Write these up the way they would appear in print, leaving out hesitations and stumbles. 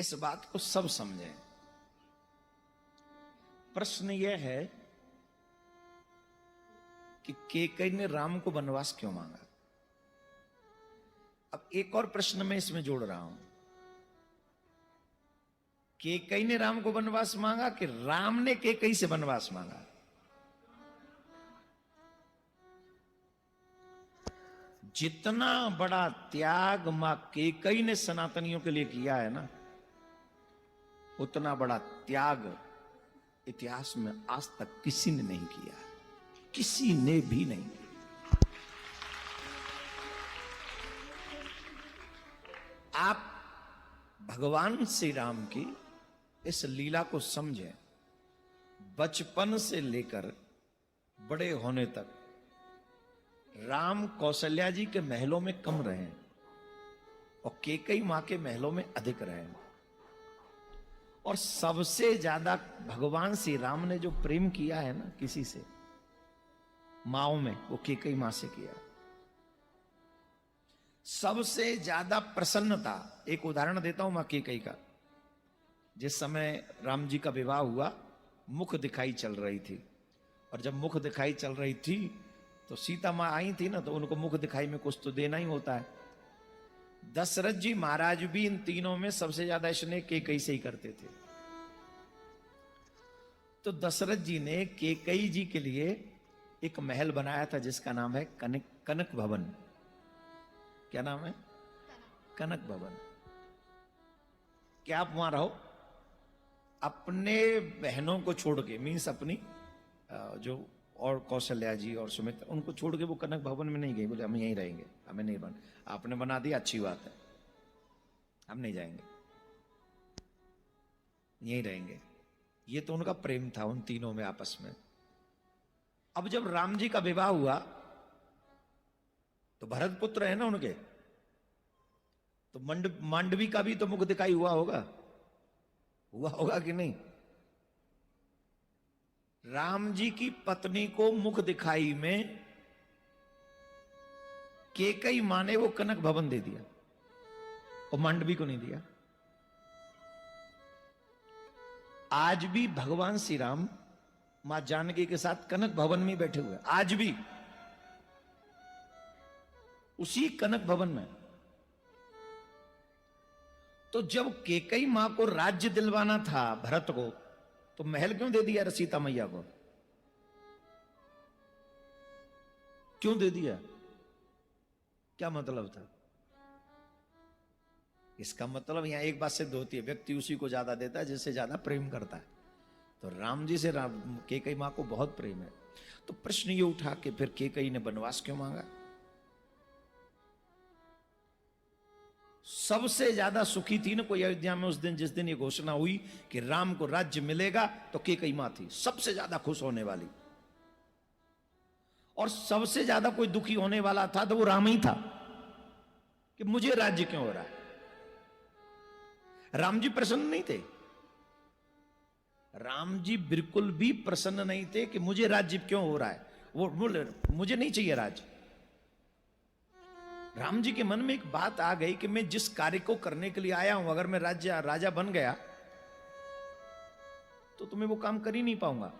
इस बात को सब समझें। प्रश्न यह है कि केकई ने राम को वनवास क्यों मांगा। अब एक और प्रश्न मैं इसमें जोड़ रहा हूं, केकई ने राम को वनवास मांगा कि राम ने केकई से वनवास मांगा। जितना बड़ा त्याग मां केकई ने सनातनियों के लिए किया है ना, उतना बड़ा त्याग इतिहास में आज तक किसी ने नहीं किया, किसी ने भी नहीं किया। आप भगवान श्री राम की इस लीला को समझें। बचपन से लेकर बड़े होने तक राम कौशल्या जी के महलों में कम रहे और केकई मां के महलों में अधिक रहे। और सबसे ज्यादा भगवान श्री राम ने जो प्रेम किया है ना किसी से माओ में, वो केकई मां से किया। सबसे ज्यादा प्रसन्नता, एक उदाहरण देता हूं मां केकई का। जिस समय राम जी का विवाह हुआ, मुख दिखाई चल रही थी, और जब मुख दिखाई चल रही थी तो सीता मां आई थी ना, तो उनको मुख दिखाई में कुछ तो देना ही होता है। दशरथ जी महाराज भी इन तीनों में सबसे ज्यादा स्नेह केकई से ही करते थे। तो दशरथ जी ने केकई जी के लिए एक महल बनाया था जिसका नाम है कनक भवन। क्या नाम है? कनक भवन। क्या आप वहां रहो? अपने बहनों को छोड़ के, मीन्स अपनी जो और कौशल्या जी और सुमित्रा, उनको छोड़ के वो कनक भवन में नहीं गई। बोले हम यहीं रहेंगे, हमें नहीं बन, आपने बना दिया अच्छी बात है, हम नहीं जाएंगे, यहीं रहेंगे। ये तो उनका प्रेम था उन तीनों में आपस में। अब जब राम जी का विवाह हुआ तो भरत पुत्र है ना उनके, तो मांडवी का भी तो मुख दिखाई हुआ होगा कि नहीं? राम जी की पत्नी को मुख दिखाई में केकई मां ने वो कनक भवन दे दिया और मांडवी को नहीं दिया। आज भी भगवान श्री राम मां जानकी के साथ कनक भवन में बैठे हुए, आज भी उसी कनक भवन में। तो जब केकई मां को राज्य दिलवाना था भरत को, तो महल क्यों दे दिया सीता मैया को? क्यों दे दिया? क्या मतलब था? इसका मतलब यहां एक बात सिद्ध होती है, व्यक्ति उसी को ज्यादा देता है जिससे ज्यादा प्रेम करता है। तो राम जी से केकई मां को बहुत प्रेम है। तो प्रश्न ये उठा कि फिर केकई ने वनवास क्यों मांगा? सबसे ज्यादा सुखी थी ना कोई अयोध्या में उस दिन, जिस दिन ये घोषणा हुई कि राम को राज्य मिलेगा, तो केकई मां थी सबसे ज्यादा खुश होने वाली। और सबसे ज्यादा कोई दुखी होने वाला था तो वो राम ही था कि मुझे राज्य क्यों हो रहा है। राम जी प्रसन्न नहीं थे। राम जी बिल्कुल भी प्रसन्न नहीं थे कि मुझे राज्य क्यों हो रहा है। वो बोले मुझे नहीं चाहिए राज्य। राम जी के मन में एक बात आ गई कि मैं जिस कार्य को करने के लिए आया हूं, अगर मैं राजा बन गया तो मैं वो काम कर ही नहीं पाऊंगा।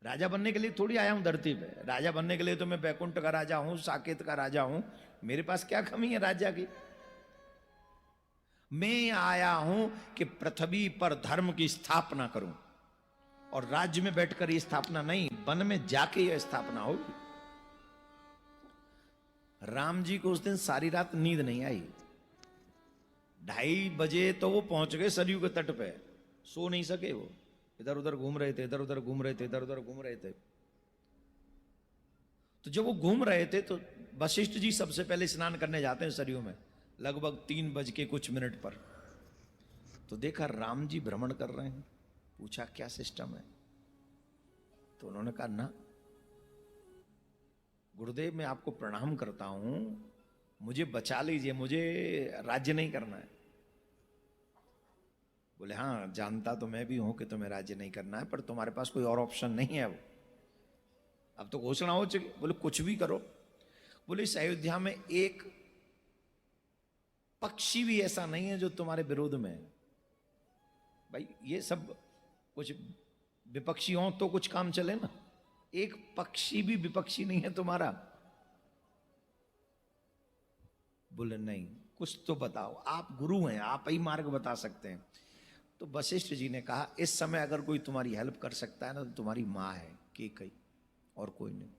राजा बनने के लिए थोड़ी आया हूं धरती पे। राजा बनने के लिए तो मैं बैकुंठ का राजा हूं, साकेत का राजा हूं। मेरे पास क्या कमी है राजा की? मैं आया हूं कि पृथ्वी पर धर्म की स्थापना करूं, और राज्य में बैठकर ये स्थापना नहीं, वन में जाके यह स्थापना होगी। राम जी को उस दिन सारी रात नींद नहीं आई। 2:30 बजे तो वो पहुंच गए सरयू के तट पे। सो नहीं सके, वो इधर उधर घूम रहे थे, इधर उधर घूम रहे थे, इधर उधर घूम रहे थे। तो जब वो घूम रहे थे तो वशिष्ठ जी सबसे पहले स्नान करने जाते हैं सरयू में, लगभग 3 बज के कुछ मिनट पर। तो देखा राम जी भ्रमण कर रहे हैं। पूछा क्या सिस्टम है? तो उन्होंने कहा ना गुरुदेव, मैं आपको प्रणाम करता हूं, मुझे बचा लीजिए, मुझे राज्य नहीं करना है। बोले हाँ जानता तो मैं भी हूं कि तुम्हें राज्य नहीं करना है, पर तुम्हारे पास कोई और ऑप्शन नहीं है। अब तो घोषणा हो चुकी। बोले कुछ भी करो। बोले इस अयोध्या में एक पक्षी भी ऐसा नहीं है जो तुम्हारे विरोध में है। भाई ये सब कुछ विपक्षी हो तो कुछ काम चले ना, एक पक्षी भी विपक्षी नहीं है तुम्हारा। बोले नहीं, कुछ तो बताओ, आप गुरु हैं, आप ही मार्ग बता सकते हैं। तो वशिष्ठ जी ने कहा, इस समय अगर कोई तुम्हारी हेल्प कर सकता है ना तो तुम्हारी माँ है कैकई, और कोई नहीं।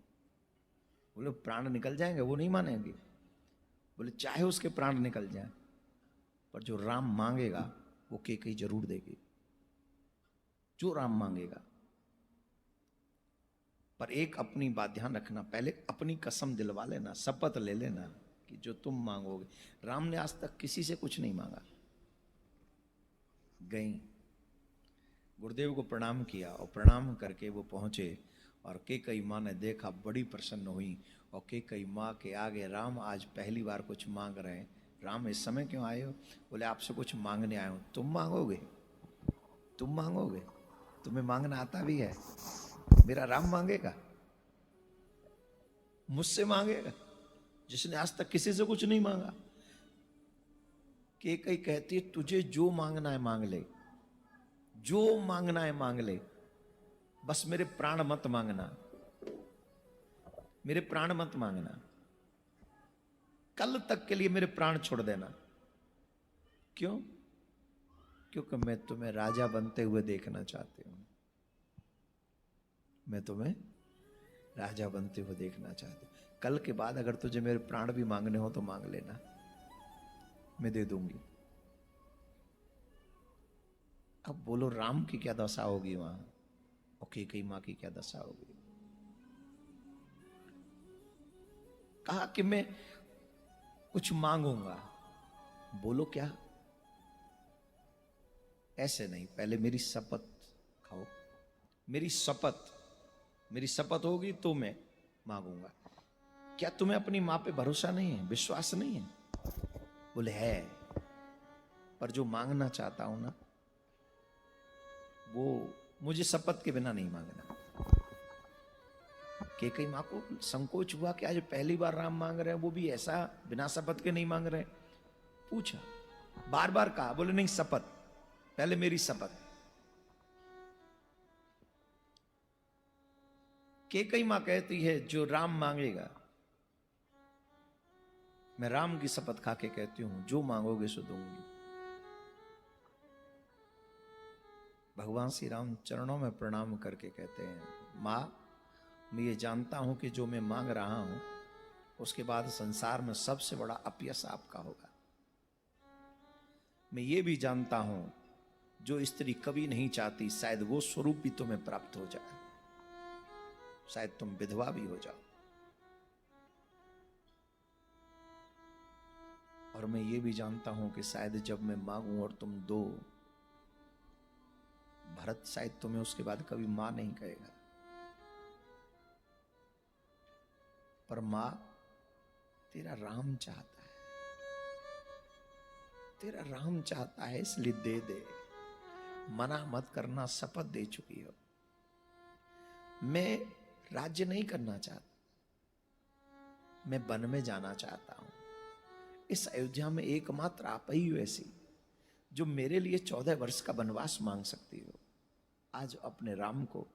बोले प्राण निकल जाएंगे, वो नहीं मानेंगे। बोले चाहे उसके प्राण निकल जाए, पर जो राम मांगेगा वो कैकई जरूर देगी, जो राम मांगेगा। पर एक अपनी बात ध्यान रखना, पहले अपनी कसम दिलवा लेना, शपथ ले लेना कि जो तुम मांगोगे। राम ने आज तक किसी से कुछ नहीं मांगा। गई, गुरुदेव को प्रणाम किया और प्रणाम करके वो पहुंचे, और कैकई माँ ने देखा, बड़ी प्रसन्न हुई। और कैकई माँ के आगे राम आज पहली बार कुछ मांग रहे हैं। राम इस समय क्यों आए हो? बोले आपसे कुछ मांगने आए हो। तुम मांगोगे? तुम मांगोगे? तुम्हें मांगना आता भी है? मेरा राम मांगेगा? मुझसे मांगेगा जिसने आज तक किसी से कुछ नहीं मांगा। कैकई कहती है तुझे जो मांगना है मांग ले, जो मांगना है मांग ले, बस मेरे प्राण मत मांगना, मेरे प्राण मत मांगना, कल तक के लिए मेरे प्राण छोड़ देना। क्यों? क्योंकि मैं तुम्हें राजा बनते हुए देखना चाहती हूं। मैं तुम्हें राजा बनते हुए देखना चाहती हूं। कल के बाद अगर तुझे मेरे प्राण भी मांगने हो तो मांग लेना, मैं दे दूंगी। अब बोलो राम की क्या दशा होगी वहां, और कैकई मां की क्या दशा होगी। कहा कि मैं कुछ मांगूंगा। बोलो क्या? ऐसे नहीं, पहले मेरी शपथ खाओ। मेरी शपथ, मेरी शपथ होगी तो मैं मांगूंगा। क्या तुम्हें अपनी मां पे भरोसा नहीं है, विश्वास नहीं है? बोले है, पर जो मांगना चाहता हूं ना वो मुझे शपथ के बिना नहीं मांगना। कैकई मां को संकोच हुआ कि आज पहली बार राम मांग रहे हैं, वो भी ऐसा बिना शपथ के नहीं मांग रहे। पूछा, बार बार कहा, बोले नहीं शपथ, पहले मेरी शपथ। कैकई मां कहती है जो राम मांगेगा, मैं राम की शपथ खा के कहती हूं जो मांगोगे सो दूंगी। भगवान श्री राम चरणों में प्रणाम करके कहते हैं, मां मैं ये जानता हूं कि जो मैं मांग रहा हूं उसके बाद संसार में सबसे बड़ा अपयश आपका होगा। मैं ये भी जानता हूं जो स्त्री कभी नहीं चाहती शायद वो स्वरूप भी तुम्हें प्राप्त हो जाए, शायद तुम विधवा भी हो जाओ। और मैं ये भी जानता हूं कि शायद जब मैं मांगूं और तुम दो, भरत शायद तुम्हें उसके बाद कभी मां नहीं कहेगा। पर मां तेरा राम चाहता है, तेरा राम चाहता है, इसलिए दे दे, मना मत करना, शपथ दे चुकी हो। मैं राज्य नहीं करना चाहता, मैं वन में जाना चाहता हूं। इस अयोध्या में एकमात्र आप ही हो ऐसी जो मेरे लिए 14 वर्ष का वनवास मांग सकती हो। आज अपने राम को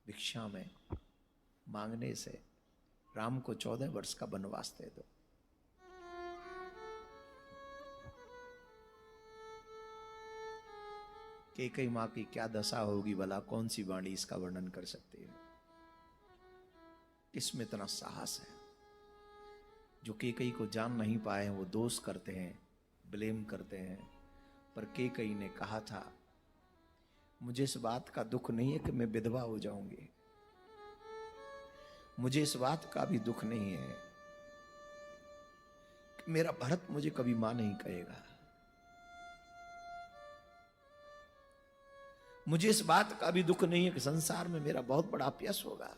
भिक्षा में मांगने से राम को 14 वर्ष का वनवास दे दो। कैकई मां की क्या दशा होगी भला, कौन सी वाणी इसका वर्णन कर सकती है। इसमें इतना साहस है। जो कैकई को जान नहीं पाए हैं वो दोष करते हैं, ब्लेम करते हैं। पर कैकई ने कहा था, मुझे इस बात का दुख नहीं है कि मैं विधवा हो जाऊंगी, मुझे इस बात का भी दुख नहीं है कि मेरा भरत मुझे कभी मां नहीं कहेगा, मुझे इस बात का भी दुख नहीं है कि संसार में मेरा बहुत बड़ा अपयश होगा।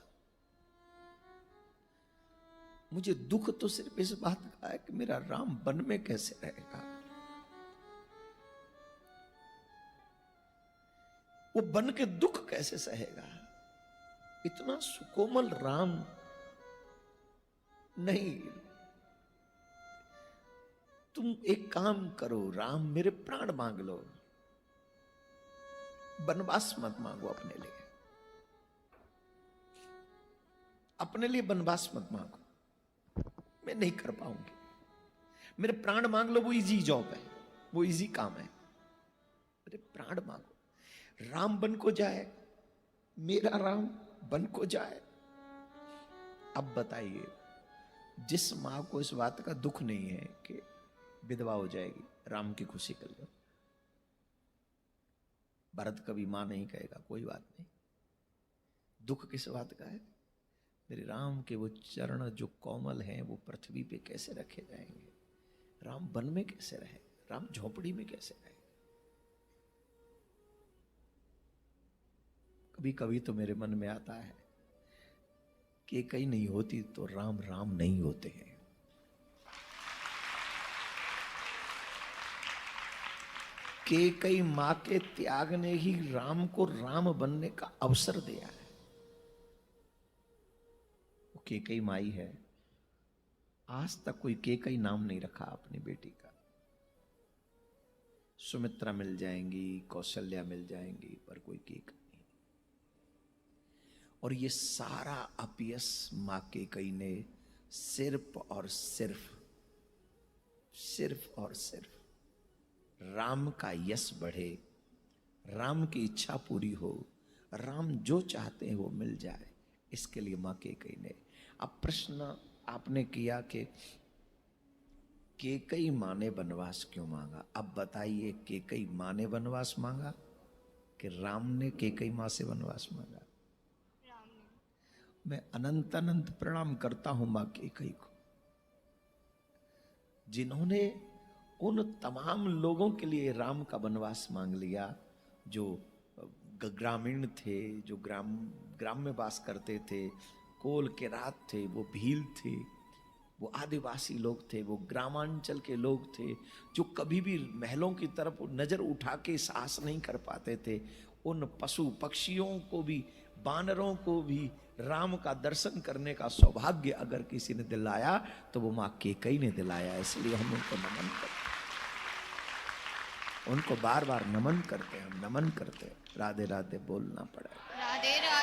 मुझे दुख तो सिर्फ इस बात का है कि मेरा राम वन में कैसे रहेगा, वो बन के दुख कैसे सहेगा। इतना सुकोमल राम नहीं, तुम एक काम करो राम, मेरे प्राण मांग लो, वनवास मत मांगो अपने लिए, अपने लिए वनवास मत मांगो, मैं नहीं कर पाऊंगी। मेरे प्राण मांग लो, वो इजी जॉब है, वो इजी काम है। मेरे प्राण मांगो, राम बन को जाए, मेरा राम बन को जाए। अब बताइए, जिस मां को इस बात का दुख नहीं है कि विधवा हो जाएगी, राम की खुशी कर लो। भरत कभी मां नहीं कहेगा, कोई बात नहीं। दुख किस बात का है? मेरे राम के वो चरण जो कोमल हैं, वो पृथ्वी पे कैसे रखे जाएंगे? राम वन में कैसे रहे? राम झोपड़ी में कैसे रहे? कभी कभी तो मेरे मन में आता है कि कहीं नहीं होती तो राम राम नहीं होते हैं। कई मां के त्याग ने ही राम को राम बनने का अवसर दिया है। वो कई माई है, आज तक कोई कई नाम नहीं रखा अपनी बेटी का। सुमित्रा मिल जाएंगी, कौशल्या मिल जाएंगी, पर कोई नहीं। और ये सारा अपयश मां कई ने सिर्फ और सिर्फ राम का यश बढ़े, राम की इच्छा पूरी हो, राम जो चाहते हैं वो मिल जाए, इसके लिए मां कई ने। अब प्रश्न आपने किया कि कई मां ने वनवास क्यों मांगा? अब बताइए, कई मां ने वनवास मांगा कि राम ने कई मां से वनवास मांगा? राम ने। मैं अनंत अनंत प्रणाम करता हूं मां कई को, जिन्होंने उन तमाम लोगों के लिए राम का वनवास मांग लिया जो ग्रामीण थे, जो ग्राम में वास करते थे, कोल के रात थे, वो भील थे, वो आदिवासी लोग थे, वो ग्रामांचल के लोग थे, जो कभी भी महलों की तरफ नजर उठा के साहस नहीं कर पाते थे। उन पशु पक्षियों को भी, बानरों को भी राम का दर्शन करने का सौभाग्य अगर किसी ने दिलाया तो वो मां कई ने दिलाया। इसलिए हम उनको नमन करते, उनको बार बार नमन करते हैं, हम नमन करते हैं। राधे राधे बोलना पड़ा। राधे राधे।